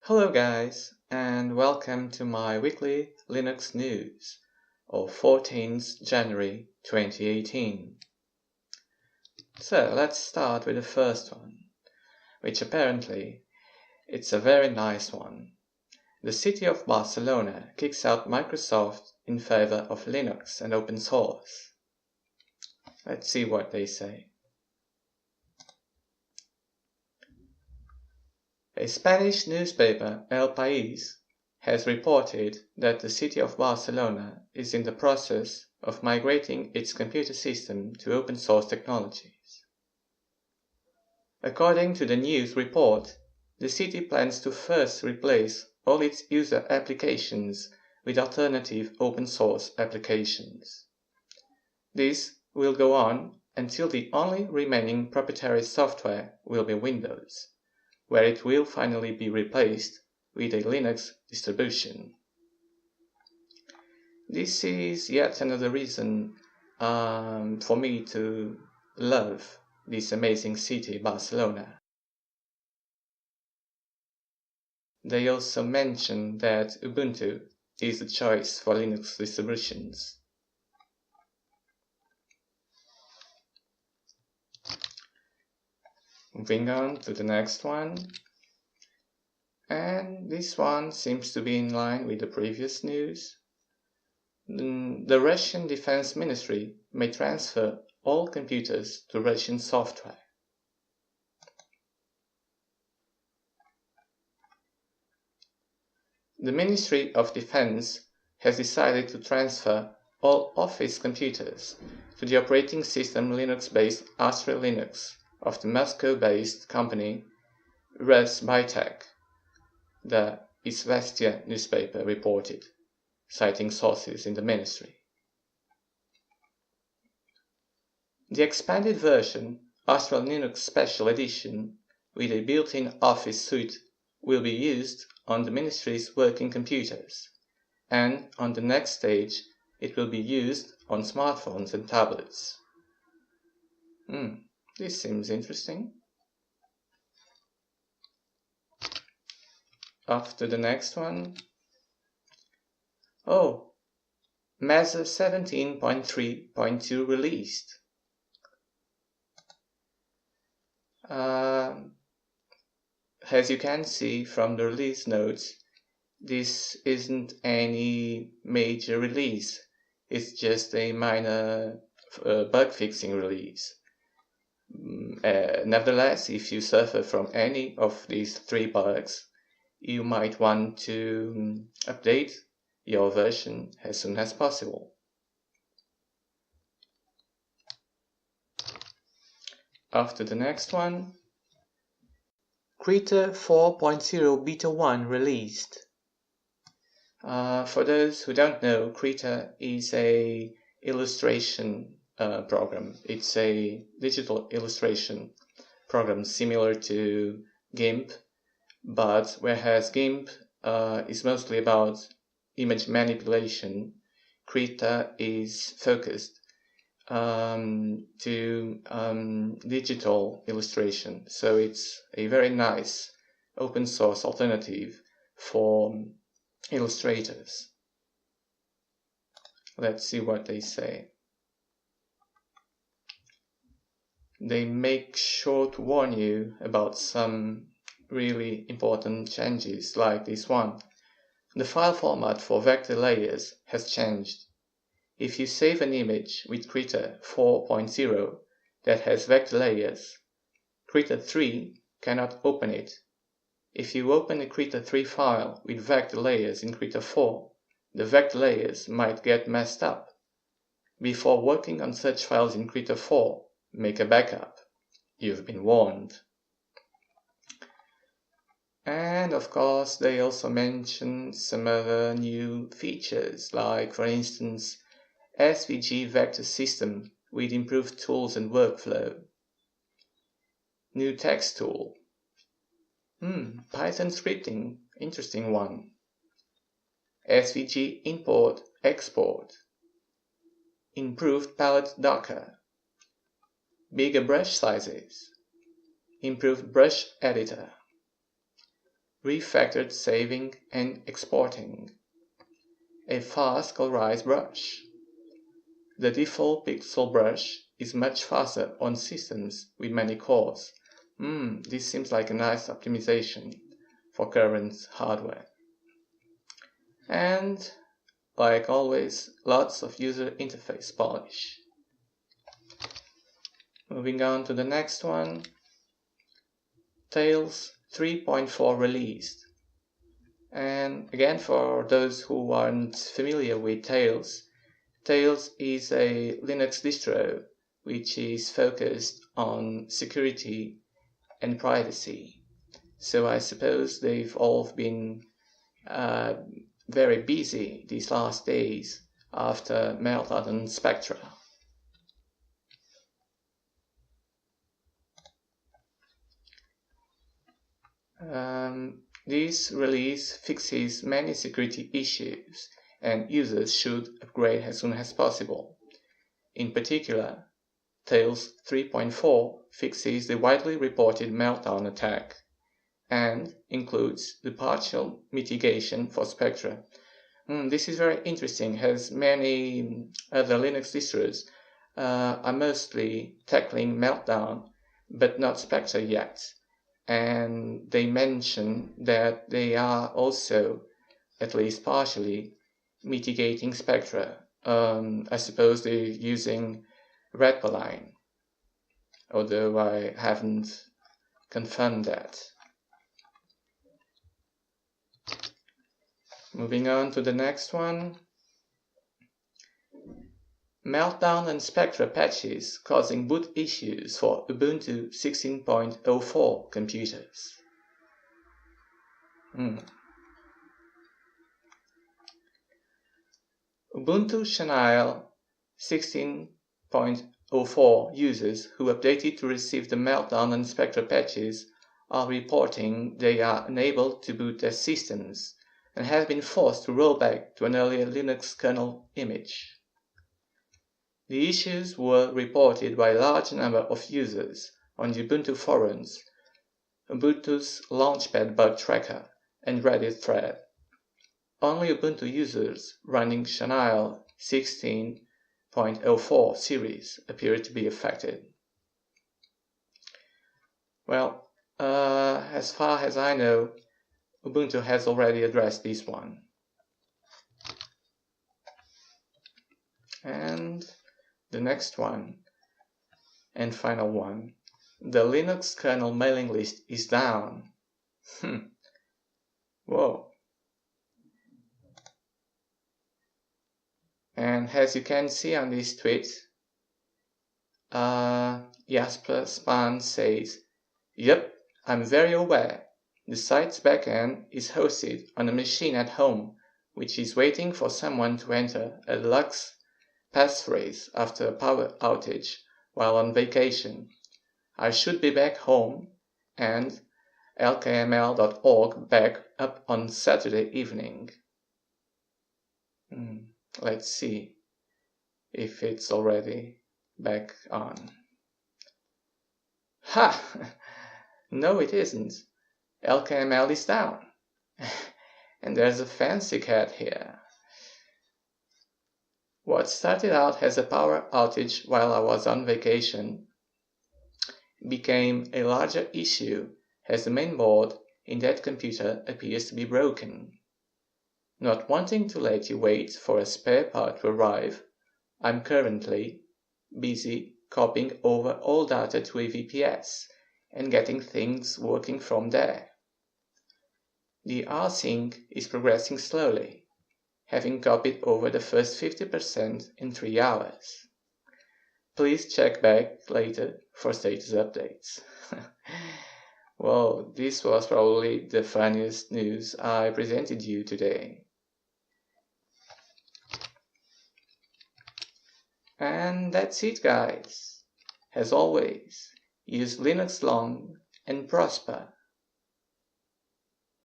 Hello guys, and welcome to my weekly Linux news of 14th January 2018. So let's start with the first one, which apparently it's a very nice one. The city of Barcelona kicks out Microsoft in favor of Linux and open source. Let's see what they say. A Spanish newspaper, El País, has reported that the city of Barcelona is in the process of migrating its computer system to open source technologies. According to the news report, the city plans to first replace all its user applications with alternative open source applications. This will go on until the only remaining proprietary software will be Windows, where it will finally be replaced with a Linux distribution. This is yet another reason for me to love this amazing city, Barcelona. They also mention that Ubuntu is the choice for Linux distributions. Moving on to the next one. And this one seems to be in line with the previous news. The Russian Defense Ministry may transfer all computers to Russian software. The Ministry of Defense has decided to transfer all Office computers to the operating system Linux-based Astra Linux of the Moscow-based company Rusbytech, the Izvestia newspaper reported, citing sources in the ministry. The expanded version, Astra Linux Special Edition, with a built-in Office suite, will be used on the ministry's working computers, and on the next stage it will be used on smartphones and tablets. This seems interesting. After the next one. Mesa 17.3.2 released. As you can see from the release notes, this isn't any major release. It's just a minor bug fixing release. Nevertheless, if you suffer from any of these 3 bugs, you might want to update your version as soon as possible. After the next one, Krita 4.0 Beta 1 released. For those who don't know, Krita is a illustration program. It's a digital illustration program similar to GIMP, but whereas GIMP is mostly about image manipulation, Krita is focused to digital illustration. So it's a very nice open source alternative for illustrators. Let's see what they say. They make sure to warn you about some really important changes, like this one. The file format for vector layers has changed. If you save an image with Krita 4.0 that has vector layers, Krita 3 cannot open it. If you open a Krita 3 file with vector layers in Krita 4, the vector layers might get messed up. Before working on such files in Krita 4, make a backup. You've been warned. And of course, they also mention some other new features, like for instance, SVG vector system with improved tools and workflow. New text tool. Python scripting, interesting one. SVG import, export. Improved palette Docker. Bigger brush sizes. Improved brush editor. refactored saving and exporting, a fast colorized brush. The default pixel brush is much faster on systems with many cores. This seems like a nice optimization for current hardware. And, like always, lots of user interface polish. Moving on to the next one. Tails 3.4 released. And again, for those who aren't familiar with Tails, Tails is a Linux distro which is focused on security and privacy. So I suppose they've all been very busy these last days after Meltdown and Spectra. This release fixes many security issues, and users should upgrade as soon as possible. In particular, Tails 3.4 fixes the widely reported Meltdown attack and includes the partial mitigation for Spectra. This is very interesting, as many other Linux distros are mostly tackling Meltdown, but not Spectra yet. And they mention that they are also, at least partially, mitigating Spectra. I suppose they're using Redpoline, although I haven't confirmed that. Moving on to the next one. Meltdown and Spectra patches causing boot issues for Ubuntu 16.04 computers. Ubuntu Kernel 16.04 users who updated to receive the Meltdown and Spectra patches are reporting they are unable to boot their systems and have been forced to roll back to an earlier Linux kernel image. The issues were reported by a large number of users on the Ubuntu forums, Ubuntu's Launchpad bug tracker, and Reddit thread. Only Ubuntu users running Kernel 16.04 series appear to be affected. Well, as far as I know, Ubuntu has already addressed this one. And the next one, and final one, the Linux kernel mailing list is down. Whoa. And as you can see on this tweet, Jasper Spahn says, "Yep, I'm very aware. The site's backend is hosted on a machine at home, which is waiting for someone to enter a deluxe passphrase after a power outage while on vacation. I should be back home and lkml.org back up on Saturday evening." Let's see if it's already back on. Ha! No, it isn't. LKML is down. And there's a fancy cat here. What started out as a power outage while I was on vacation became a larger issue as the main board in that computer appears to be broken. Not wanting to let you wait for a spare part to arrive, I'm currently busy copying over all data to a VPS and getting things working from there. The rsync is progressing slowly, having copied over the first 50% in 3 hours. Please check back later for status updates. Well, this was probably the funniest news I presented you today. And that's it, guys. As always, use Linux long and prosper.